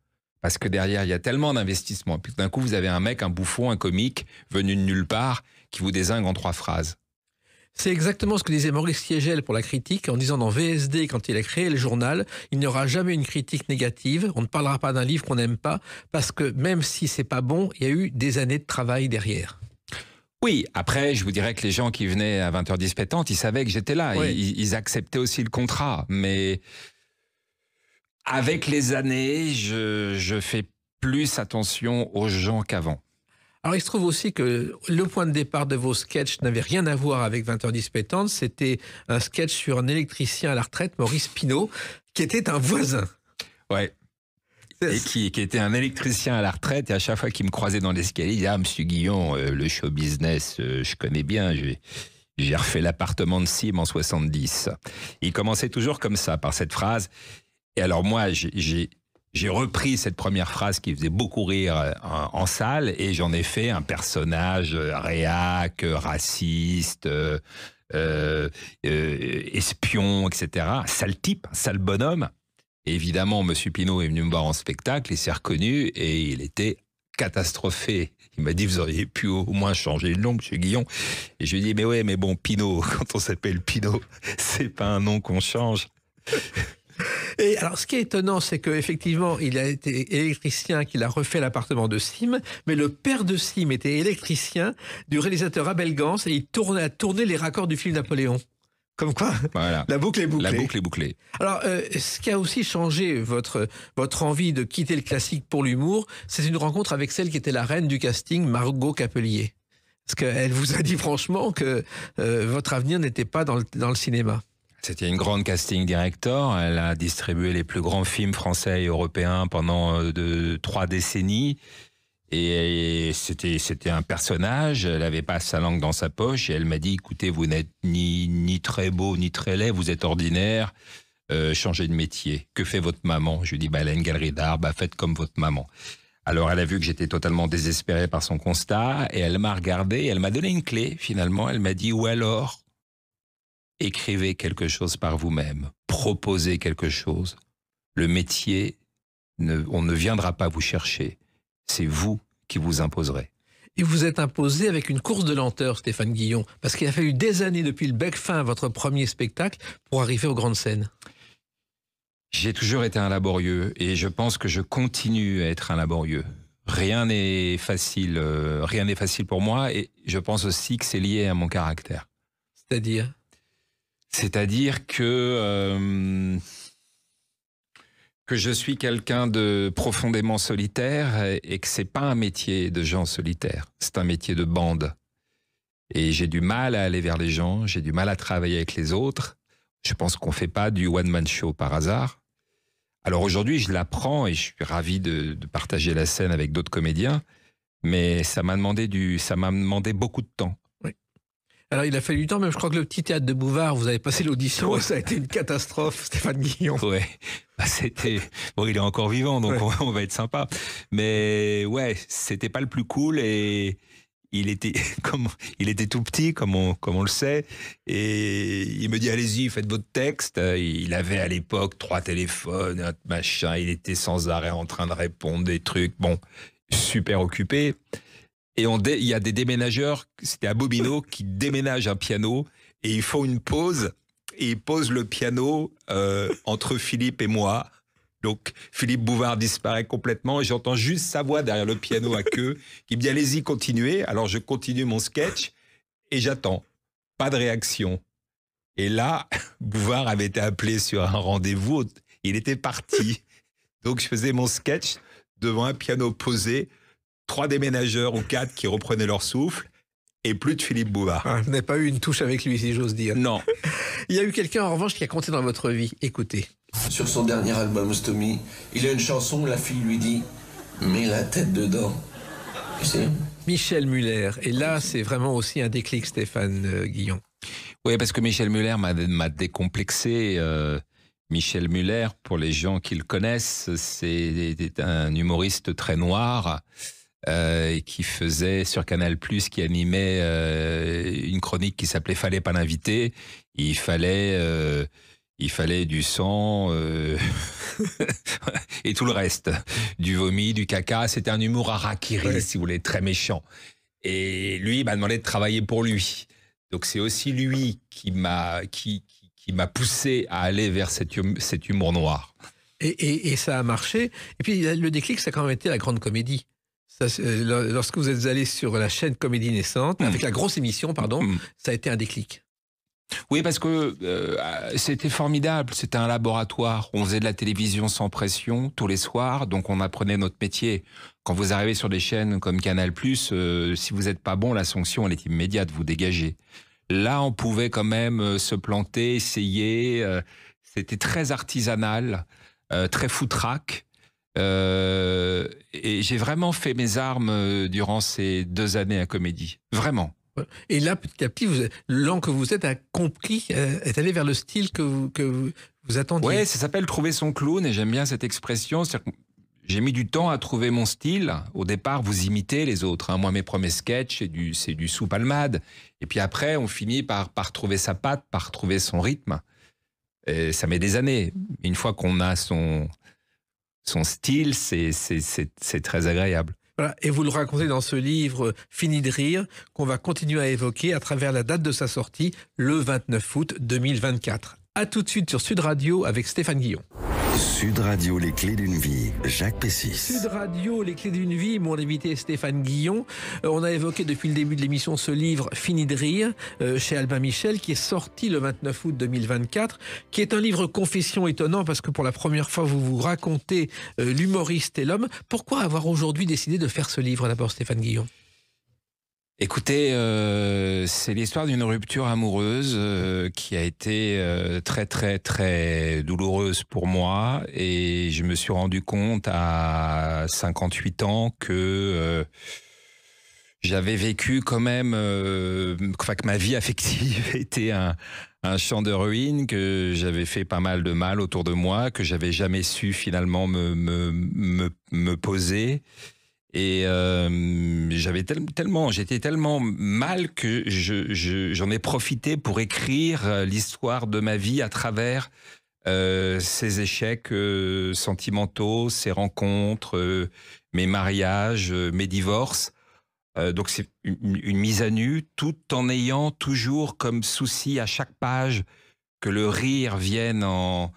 Parce que derrière, il y a tellement d'investissement. Puis d'un coup, vous avez un mec, un bouffon, un comique, venu de nulle part, qui vous dézingue en 3 phrases. C'est exactement ce que disait Maurice Kiegel pour la critique, en disant dans VSD, quand il a créé le journal, il n'y aura jamais une critique négative, on ne parlera pas d'un livre qu'on n'aime pas, parce que même si c'est pas bon, il y a eu des années de travail derrière. Oui, après, je vous dirais que les gens qui venaient à 20 heures dispétantes, ils savaient que j'étais là, ils acceptaient aussi le contrat, mais Avec les années, je fais plus attention aux gens qu'avant. Alors, il se trouve aussi que le point de départ de vos sketchs n'avait rien à voir avec 20h10 pétantes. C'était un sketch sur un électricien à la retraite, Maurice Pinault, qui était un voisin. Ouais. Et qui était un électricien à la retraite, et à chaque fois qu'il me croisait dans l'escalier, il disait « Ah, monsieur Guillon, le show business, je connais bien, j'ai refait l'appartement de Sim en 70. » Il commençait toujours comme ça, par cette phrase. Et alors moi, j'ai repris cette première phrase qui faisait beaucoup rire en salle, et j'en ai fait un personnage réac, raciste, espion, etc. Sale type, sale bonhomme. Et évidemment, M. Pinault est venu me voir en spectacle, il s'est reconnu et il était catastrophé. Il m'a dit, vous auriez pu au moins changer le nom, M. Guillon. Et je lui ai dit, mais ouais, mais bon, Pinault, quand on s'appelle Pinault, c'est pas un nom qu'on change. Et alors, ce qui est étonnant, c'est qu'effectivement, il a été électricien, qu'il a refait l'appartement de Sim, mais le père de Sim était électricien du réalisateur Abel Gans, et il a tourné les raccords du film Napoléon. Comme quoi, voilà. La boucle est bouclée. La boucle est bouclée. Alors, ce qui a aussi changé votre envie de quitter le classique pour l'humour, c'est une rencontre avec celle qui était la reine du casting, Margot Capelier. Parce qu'elle vous a dit franchement que votre avenir n'était pas dans le cinéma. C'était une grande casting director. Elle a distribué les plus grands films français et européens pendant 3 décennies. Et c'était un personnage, elle n'avait pas sa langue dans sa poche, et elle m'a dit, écoutez, vous n'êtes ni très beau, ni très laid, vous êtes ordinaire, changez de métier. Que fait votre maman? Je lui dis, elle a une galerie d'art, faites comme votre maman. Alors elle a vu que j'étais totalement désespéré par son constat, et elle m'a regardé, et elle m'a donné une clé, finalement. Elle m'a dit, ou alors, écrivez quelque chose par vous-même, proposez quelque chose. Le métier, on ne viendra pas vous chercher. C'est vous qui vous imposerez. Et vous êtes imposé avec une course de lenteur, Stéphane Guillon, parce qu'il a fallu des années depuis le bec fin à votre premier spectacle pour arriver aux grandes scènes. J'ai toujours été un laborieux, et je pense que je continue à être un laborieux. Rien n'est facile pour moi, et je pense aussi que c'est lié à mon caractère. C'est-à-dire? C'est-à-dire que je suis quelqu'un de profondément solitaire, et que c'est pas un métier de gens solitaires, c'est un métier de bande. Et j'ai du mal à aller vers les gens, j'ai du mal à travailler avec les autres. Je pense qu'on fait pas du one-man show par hasard. Alors aujourd'hui, je l'apprends et je suis ravi de partager la scène avec d'autres comédiens, mais ça m'a demandé beaucoup de temps. Alors, il a fallu du temps, même je crois que le petit théâtre de Bouvard, vous avez passé l'audition, ouais. Ça a été une catastrophe, Stéphane Guillon. Ouais, c'était... Bon, il est encore vivant, donc ouais. on va être sympa. Mais ouais, c'était pas le plus cool, et il était tout petit, comme on le sait, et il me dit, allez-y, faites votre texte. Il avait à l'époque 3 téléphones, un machin, il était sans arrêt en train de répondre des trucs, bon, super occupé. Et il y a des déménageurs, c'était à Bobino, qui déménagent un piano, et ils font une pause, et ils posent le piano entre Philippe et moi. Donc Philippe Bouvard disparaît complètement, et j'entends juste sa voix derrière le piano à queue, qui me dit, allez-y, continuez. Alors je continue mon sketch, et j'attends. Pas de réaction. Et là, Bouvard avait été appelé sur un rendez-vous, il était parti. Donc je faisais mon sketch devant un piano posé, 3 déménageurs ou 4 qui reprenaient leur souffle, et plus de Philippe Bouvard. Ah, vous n'avez pas eu une touche avec lui, si j'ose dire. Non. Il y a eu quelqu'un, en revanche, qui a compté dans votre vie. Écoutez. Sur son dernier album, Stomy, il a une chanson où la fille lui dit « Mets la tête dedans ». Tu sais ? Michel Muller. Et là, c'est vraiment aussi un déclic, Stéphane Guillon. Oui, parce que Michel Muller m'a décomplexé. Michel Muller, pour les gens qui le connaissent, c'est un humoriste très noir, qui faisait sur Canal+, qui animait une chronique qui s'appelait « Fallait pas l'inviter ». Il fallait du sang et tout le reste, du vomi, du caca. C'était un humour harakiri, ouais. Si vous voulez, très méchant. Et lui, il m'a demandé de travailler pour lui. Donc c'est aussi lui qui m'a poussé à aller vers cet humour noir. Et ça a marché. Et puis le déclic, ça a quand même été la grande comédie. Ça, lorsque vous êtes allé sur la chaîne Comédie Naissante, avec la grosse émission, pardon, ça a été un déclic. Oui, parce que c'était formidable. C'était un laboratoire. On faisait de la télévision sans pression tous les soirs, donc on apprenait notre métier. Quand vous arrivez sur des chaînes comme Canal+, si vous n'êtes pas bon, la sanction elle est immédiate, vous dégagez. Là, on pouvait quand même se planter, essayer. C'était très artisanal, très foutraque. Et j'ai vraiment fait mes armes durant ces 2 années à Comédie. Vraiment. Et là, petit à petit, l'an que vous êtes a compris, est allé vers le style que vous attendiez. Oui, ça s'appelle trouver son clown et j'aime bien cette expression. J'ai mis du temps à trouver mon style. Au départ, vous imitez les autres. Moi, mes premiers sketchs, c'est du sous-palmade. Et puis après, on finit par trouver sa patte, par trouver son rythme. Et ça met des années. Une fois qu'on a son style, c'est très agréable. Voilà. Et vous le racontez dans ce livre Fini de rire, qu'on va continuer à évoquer à travers la date de sa sortie, le 29 août 2024. A tout de suite sur Sud Radio avec Stéphane Guillon. Sud Radio, les clés d'une vie, Jacques Pessis. Sud Radio, les clés d'une vie, mon invité est Stéphane Guillon. On a évoqué depuis le début de l'émission ce livre Fini de rire chez Albin Michel qui est sorti le 29 août 2024, qui est un livre confession étonnant parce que pour la première fois vous vous racontez l'humoriste et l'homme. Pourquoi avoir aujourd'hui décidé de faire ce livre d'abord, Stéphane Guillon ? Écoutez, c'est l'histoire d'une rupture amoureuse qui a été très très très douloureuse pour moi et je me suis rendu compte à 58 ans que j'avais vécu quand même, que ma vie affective était un champ de ruines, que j'avais fait pas mal de mal autour de moi, que j'avais jamais su finalement me poser. Et j'étais tellement mal que j'en ai profité pour écrire l'histoire de ma vie à travers ces échecs sentimentaux, ces rencontres, mes mariages, mes divorces. Donc c'est une mise à nu, tout en ayant toujours comme souci à chaque page que le rire vienne en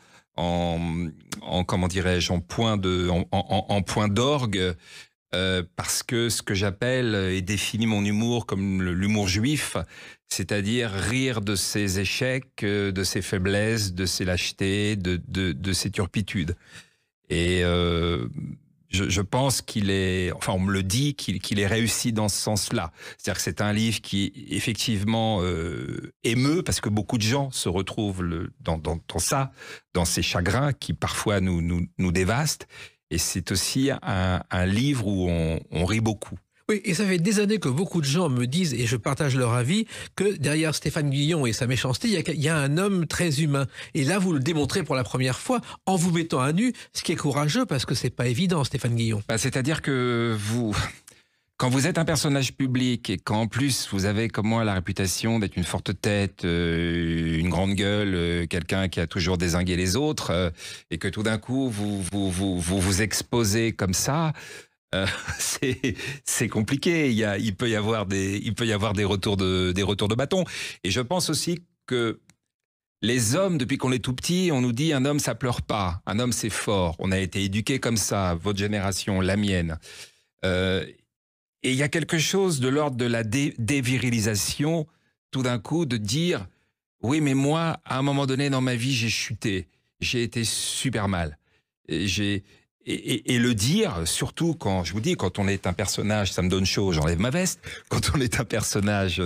comment dirais-je, en point d'orgue. Parce que ce que j'appelle et définis mon humour comme l'humour juif, c'est-à-dire rire de ses échecs, de ses faiblesses, de ses lâchetés, de ses turpitudes. Et je pense qu'il est, enfin on me le dit, qu'il est réussi dans ce sens-là. C'est-à-dire que c'est un livre qui effectivement émeut, parce que beaucoup de gens se retrouvent dans ça, dans ces chagrins qui parfois nous dévastent. Et c'est aussi un livre où on rit beaucoup. Oui, et ça fait des années que beaucoup de gens me disent, et je partage leur avis, que derrière Stéphane Guillon et sa méchanceté, il y a un homme très humain. Et là, vous le démontrez pour la première fois en vous mettant à nu, ce qui est courageux parce que c'est pas évident, Stéphane Guillon. C'est-à-dire que quand vous êtes un personnage public et qu'en plus vous avez comme moi la réputation d'être une forte tête, une grande gueule, quelqu'un qui a toujours dézingué les autres, et que tout d'un coup vous exposez comme ça, c'est compliqué. Il peut y avoir des retours de bâton. Et je pense aussi que les hommes, depuis qu'on est tout petit, on nous dit un homme ça pleure pas, un homme c'est fort. On a été éduqués comme ça, votre génération, la mienne. Et il y a quelque chose de l'ordre de la dévirilisation, tout d'un coup, de dire « Oui, mais moi, à un moment donné dans ma vie, j'ai chuté. J'ai été super mal. » Et le dire, surtout quand, je vous dis, quand on est un personnage, ça me donne chaud, j'enlève ma veste, quand on est un personnage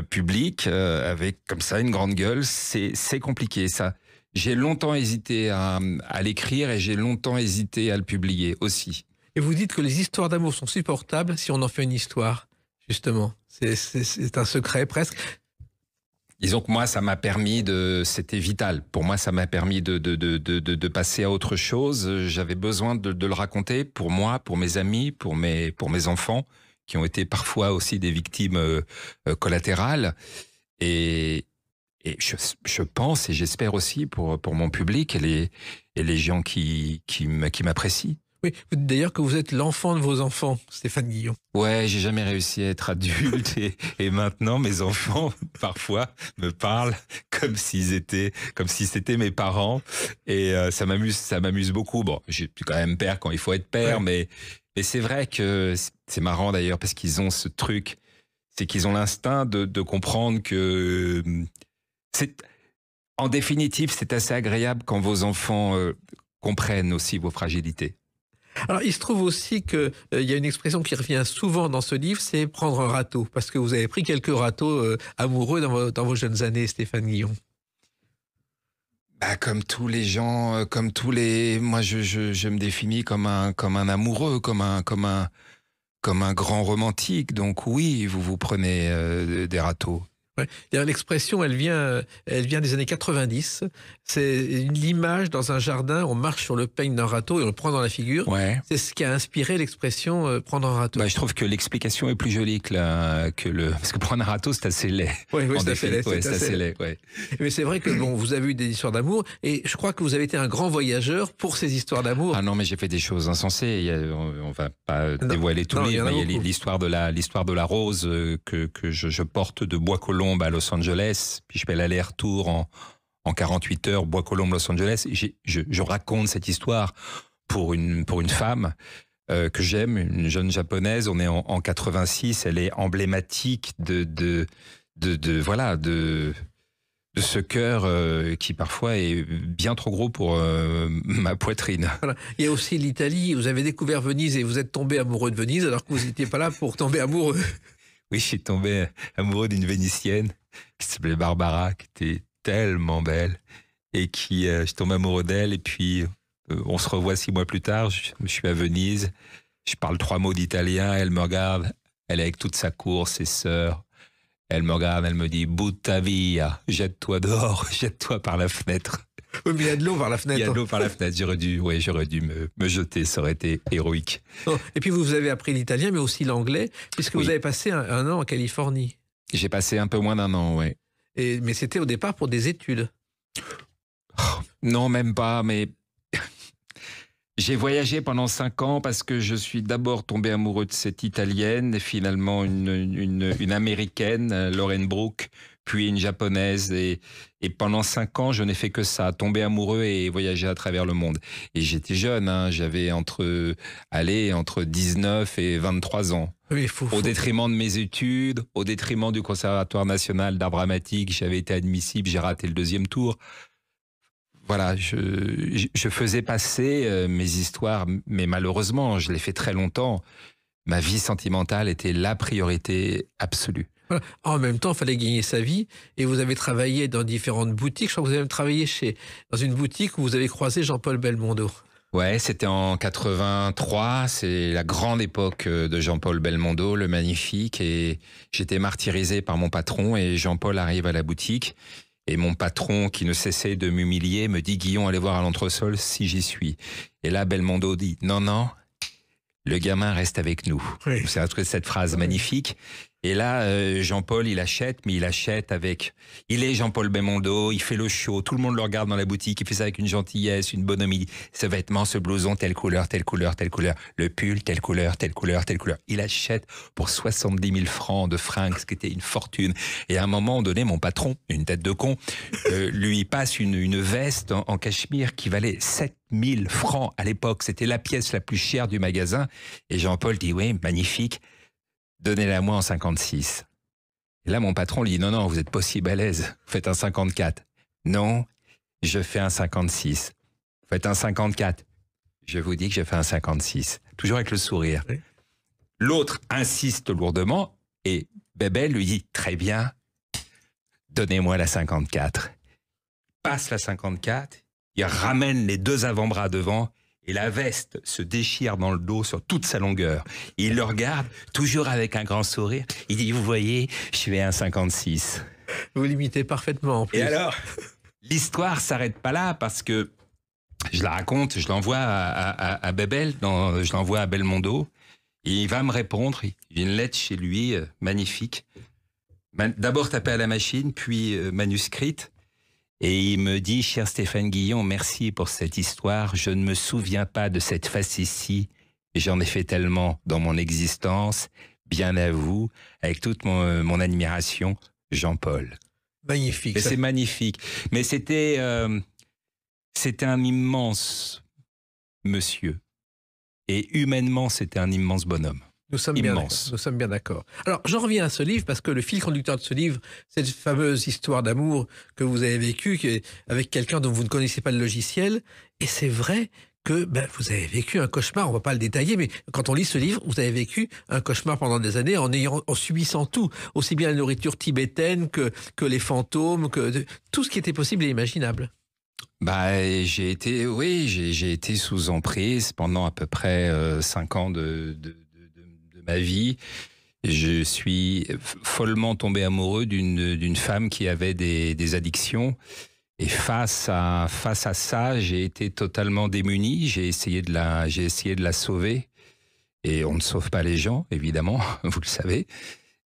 public, avec comme ça une grande gueule, c'est compliqué. Ça. J'ai longtemps hésité à l'écrire et j'ai longtemps hésité à le publier aussi. Et vous dites que les histoires d'amour sont supportables si on en fait une histoire, justement. C'est un secret presque. Disons que moi, ça m'a permis c'était vital. Pour moi, ça m'a permis de passer à autre chose. J'avais besoin de le raconter pour moi, pour mes amis, pour mes enfants, qui ont été parfois aussi des victimes collatérales. Et je pense et j'espère aussi pour mon public et les gens qui m'apprécient. Oui, vous dites d'ailleurs que vous êtes l'enfant de vos enfants, Stéphane Guillon. Ouais, j'ai jamais réussi à être adulte et maintenant mes enfants parfois me parlent comme si c'était mes parents et ça m'amuse beaucoup. Bon, je suis quand même père quand il faut être père, ouais. mais c'est vrai que c'est marrant d'ailleurs parce qu'ils ont ce truc, c'est qu'ils ont l'instinct de comprendre que En définitive, c'est assez agréable quand vos enfants comprennent aussi vos fragilités. Alors, il se trouve aussi qu'il y a une expression qui revient souvent dans ce livre, c'est prendre un râteau. Parce que vous avez pris quelques râteaux amoureux dans vos jeunes années, Stéphane Guillon. Bah, comme tous les gens, moi je me définis comme un amoureux, comme un grand romantique. Donc oui, vous prenez des râteaux. Ouais. L'expression, elle vient des années 90. C'est l'image dans un jardin, on marche sur le peigne d'un râteau et on le prend dans la figure. Ouais. C'est ce qui a inspiré l'expression prendre un râteau. Bah, je trouve que l'explication est plus jolie parce que prendre un râteau, c'est assez laid. Oui, c'est assez laid. Ouais, c'est assez laid. Ouais. Mais c'est vrai que vous avez eu des histoires d'amour et je crois que vous avez été un grand voyageur pour ces histoires d'amour. Ah non, mais j'ai fait des choses insensées. On va pas dévoiler tout le livre, mais il y a l'histoire de la rose que je porte de Bois-Colombes à Los Angeles, puis je fais l'aller-retour en 48 heures, Bois-Colombes, Los Angeles. Je raconte cette histoire pour une femme que j'aime, une jeune japonaise. On est en 86, elle est emblématique de ce cœur qui parfois est bien trop gros pour ma poitrine. Voilà. Il y a aussi l'Italie. Vous avez découvert Venise et vous êtes tombé amoureux de Venise alors que vous n'étiez pas là pour tomber amoureux. Oui, je suis tombé amoureux d'une Vénitienne qui s'appelait Barbara, qui était tellement belle et je suis tombé amoureux d'elle. Et puis, on se revoit 6 mois plus tard. Je suis à Venise. Je parle 3 mots d'italien. Elle me regarde. Elle est avec toute sa cour, ses sœurs. Elle me regarde. Elle me dit "Butta via, jette-toi dehors, jette-toi par la fenêtre." Oui, mais il y a de l'eau par la fenêtre. Il y a de l'eau par la fenêtre. J'aurais dû me jeter. Ça aurait été héroïque. Et puis vous avez appris l'italien, mais aussi l'anglais, puisque vous avez passé un an en Californie. J'ai passé un peu moins d'1 an, oui. Mais c'était au départ pour des études. Non, même pas, mais j'ai voyagé pendant 5 ans parce que je suis d'abord tombé amoureux de cette Italienne, et finalement une Américaine, Lauren Brooke, puis une Japonaise. Et pendant 5 ans, je n'ai fait que ça, tomber amoureux et voyager à travers le monde. Et j'étais jeune, j'avais entre 19 et 23 ans. Oui, au détriment de mes études, au détriment du Conservatoire national d'art dramatique, j'avais été admissible, j'ai raté le 2e tour. Voilà, je faisais passer mes histoires, mais malheureusement, je l'ai fait très longtemps. Ma vie sentimentale était la priorité absolue. Voilà. En même temps, il fallait gagner sa vie et vous avez travaillé dans différentes boutiques. Je crois que vous avez même travaillé dans une boutique où vous avez croisé Jean-Paul Belmondo. Ouais, c'était en 83, c'est la grande époque de Jean-Paul Belmondo, le magnifique, et j'étais martyrisé par mon patron et Jean-Paul arrive à la boutique et mon patron qui ne cessait de m'humilier me dit "Guillon, allez voir à l'entresol si j'y suis." Et là, Belmondo dit non, le gamin reste avec nous. Oui. C'est cette phrase magnifique. Et là, Jean-Paul, il achète, mais il achète avec... Il est Jean-Paul Belmondo, il fait le show, tout le monde le regarde dans la boutique, il fait ça avec une gentillesse, une bonhomie. Ce vêtement, ce blouson, telle couleur, telle couleur, telle couleur. Le pull, telle couleur, telle couleur, telle couleur. Il achète pour 70 000 francs de fringues, ce qui était une fortune. Et à un moment donné, mon patron, une tête de con, lui passe une veste en cachemire qui valait 7 000 francs à l'époque. C'était la pièce la plus chère du magasin. Et Jean-Paul dit "Oui, magnifique. Donnez-la moi en 56. Et là, mon patron lui dit non, vous êtes pas si balèze. Vous faites un 54. Non, je fais un 56. Vous faites un 54. Je vous dis que je fais un 56. Toujours avec le sourire. Oui. L'autre insiste lourdement et Bébel lui dit très bien, donnez-moi la 54. Passe la 54, il ramène les 2 avant-bras devant. Et la veste se déchire dans le dos sur toute sa longueur. Il le regarde, toujours avec un grand sourire. Il dit "Vous voyez, je fais un 56. Vous l'imitez parfaitement en plus. Et alors, l'histoire s'arrête pas là parce que je la raconte, je l'envoie à Bébel, je l'envoie à Belmondo. Et il va me répondre. Il y a une lettre chez lui, magnifique. D'abord tapée à la machine, puis manuscrite. Et il me dit "Cher Stéphane Guillon, merci pour cette histoire. Je ne me souviens pas de cette face-ci. J'en ai fait tellement dans mon existence. Bien à vous, avec toute mon admiration, Jean-Paul." Magnifique. C'est magnifique. Mais c'était un immense monsieur. Et humainement, c'était un immense bonhomme. Nous sommes immense. Nous sommes bien d'accord. Alors, j'en reviens à ce livre parce que le fil conducteur de ce livre, c'est cette fameuse histoire d'amour que vous avez vécue avec quelqu'un dont vous ne connaissez pas le logiciel. Et c'est vrai que vous avez vécu un cauchemar, on ne va pas le détailler, mais quand on lit ce livre, vous avez vécu un cauchemar pendant des années en subissant tout, aussi bien la nourriture tibétaine que les fantômes, tout ce qui était possible et imaginable. J'ai été sous emprise pendant à peu près 5 ans de ma vie. Je suis follement tombé amoureux d'une femme qui avait des addictions. Et face à ça, j'ai été totalement démuni. J'ai essayé de la sauver. Et on ne sauve pas les gens, évidemment, vous le savez.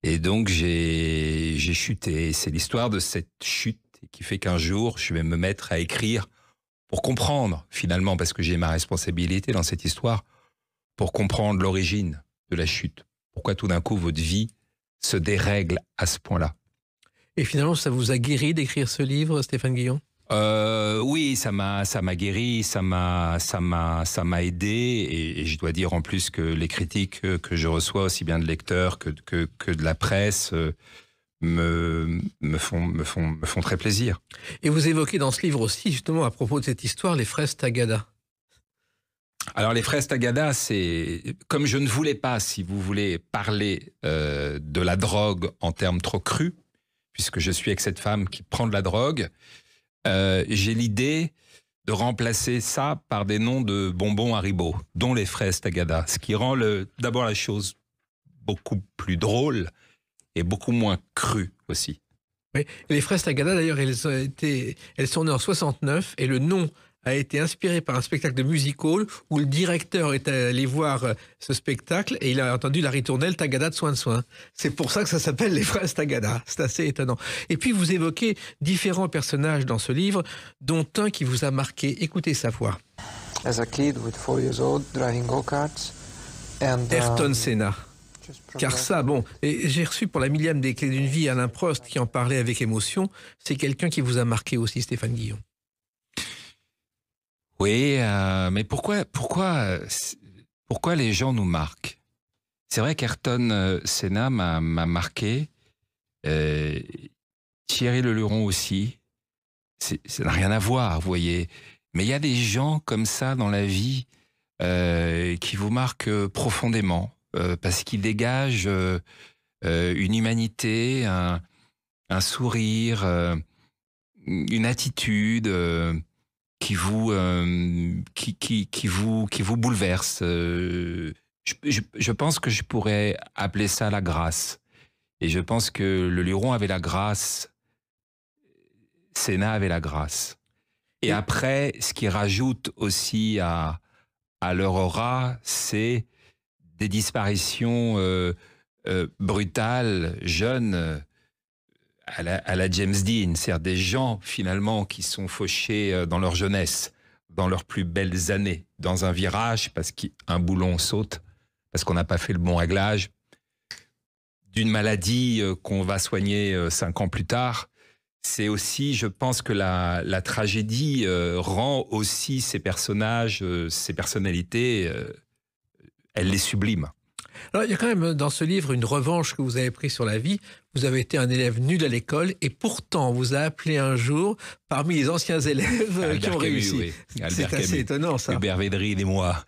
Et donc, j'ai chuté. C'est l'histoire de cette chute qui fait qu'un jour, je vais me mettre à écrire pour comprendre, finalement, parce que j'ai ma responsabilité dans cette histoire, pour comprendre l'origine de la chute. Pourquoi tout d'un coup, votre vie se dérègle à ce point-là. Et finalement, ça vous a guéri d'écrire ce livre, Stéphane Guillon ? Oui, ça m'a guéri, ça m'a aidé, et je dois dire en plus que les critiques que je reçois aussi bien de lecteurs que de la presse me font très plaisir. Et vous évoquez dans ce livre aussi, justement, à propos de cette histoire, les fraises Tagada. Alors les fraises Tagada, c'est comme je ne voulais pas, si vous voulez, parler de la drogue en termes trop crus, puisque je suis avec cette femme qui prend de la drogue. J'ai l'idée de remplacer ça par des noms de bonbons Haribo, dont les fraises Tagada, ce qui rend d'abord la chose beaucoup plus drôle et beaucoup moins crue aussi. Oui, et les fraises Tagada, d'ailleurs, elles sont nées en 69 et le nom a été inspiré par un spectacle de music-hall où le directeur est allé voir ce spectacle et il a entendu la ritournelle Tagada de soin. C'est pour ça que ça s'appelle les fraises Tagada. C'est assez étonnant. Et puis vous évoquez différents personnages dans ce livre, dont un qui vous a marqué. Écoutez sa voix. As a kid with 4 years old, driving go-karts and Ayrton Senna. Car ça, et j'ai reçu pour la 1000e des Clés d'une vie Alain Prost qui en parlait avec émotion. C'est quelqu'un qui vous a marqué aussi, Stéphane Guillon. Oui, mais pourquoi les gens nous marquent? C'est vrai qu'Ayrton Senna m'a marqué, Thierry Leluron aussi. Ça n'a rien à voir, vous voyez. Mais il y a des gens comme ça dans la vie qui vous marquent profondément parce qu'ils dégagent une humanité, un sourire, une attitude. Qui vous bouleverse. Je pense que je pourrais appeler ça la grâce. Et je pense que le Luron avait la grâce, Senna avait la grâce. Et après, ce qui rajoute aussi à leur aura, c'est des disparitions brutales, jeunes, à la James Dean, c'est-à-dire des gens finalement qui sont fauchés dans leur jeunesse, dans leurs plus belles années, dans un virage parce qu'un boulon saute, parce qu'on n'a pas fait le bon réglage, d'une maladie qu'on va soigner 5 ans plus tard. C'est aussi, je pense que la tragédie rend aussi ces personnages, ces personnalités, elle les sublime. Alors, il y a quand même dans ce livre une revanche que vous avez prise sur la vie. Vous avez été un élève nul à l'école et pourtant, on vous a appelé un jour parmi les anciens élèves qui ont réussi. Oui. C'est assez étonnant, ça. Hubert Védrine et moi.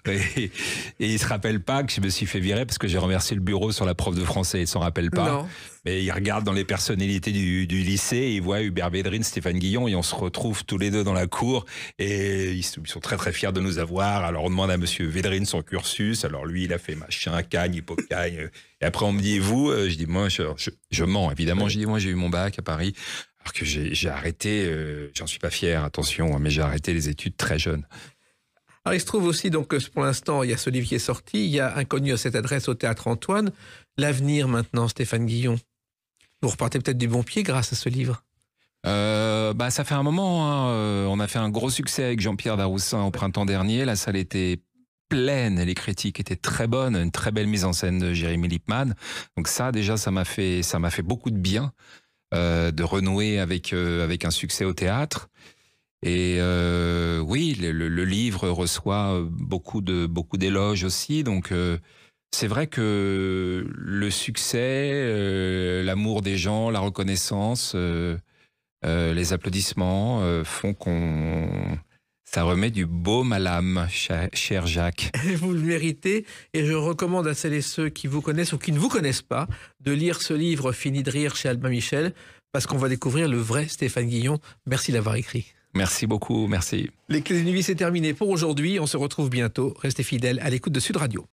Oui. Et il ne se rappelle pas que je me suis fait virer parce que j'ai renversé le bureau sur la prof de français. Il ne s'en rappelle pas. Non. Mais il regarde dans les personnalités du lycée et il voit Hubert Védrine, Stéphane Guillon et on se retrouve tous les deux dans la cour et ils sont très très fiers de nous avoir. Alors on demande à monsieur Védrine son cursus. Alors lui, il a fait machin, cagne, hippocagne. Et après on me dit, et vous? Je dis, moi je mens évidemment. Je dis, moi j'ai eu mon bac à Paris. Alors que j'ai arrêté, j'en suis pas fier, attention, mais j'ai arrêté les études très jeune. Alors il se trouve aussi donc que pour l'instant, il y a ce livre qui est sorti, il y a Inconnu à cette adresse au Théâtre Antoine. L'avenir maintenant, Stéphane Guillon. Vous repartez peut-être du bon pied grâce à ce livre. Ça fait un moment, hein. On a fait un gros succès avec Jean-Pierre Daroussin au printemps dernier. La salle était pleine et les critiques étaient très bonnes. Une très belle mise en scène de Jérémy Lippmann. Donc ça, déjà, ça m'a fait beaucoup de bien de renouer avec un succès au théâtre. Et oui, le livre reçoit beaucoup d'éloges aussi. Donc C'est vrai que le succès, l'amour des gens, la reconnaissance, les applaudissements font ça remet du baume à l'âme, cher Jacques. Vous le méritez et je recommande à celles et ceux qui vous connaissent ou qui ne vous connaissent pas de lire ce livre Fini de rire chez Albin Michel parce qu'on va découvrir le vrai Stéphane Guillon. Merci d'avoir écrit. Merci beaucoup, merci. Les Clés d'une vie, c'est terminé pour aujourd'hui. On se retrouve bientôt. Restez fidèles à l'écoute de Sud Radio.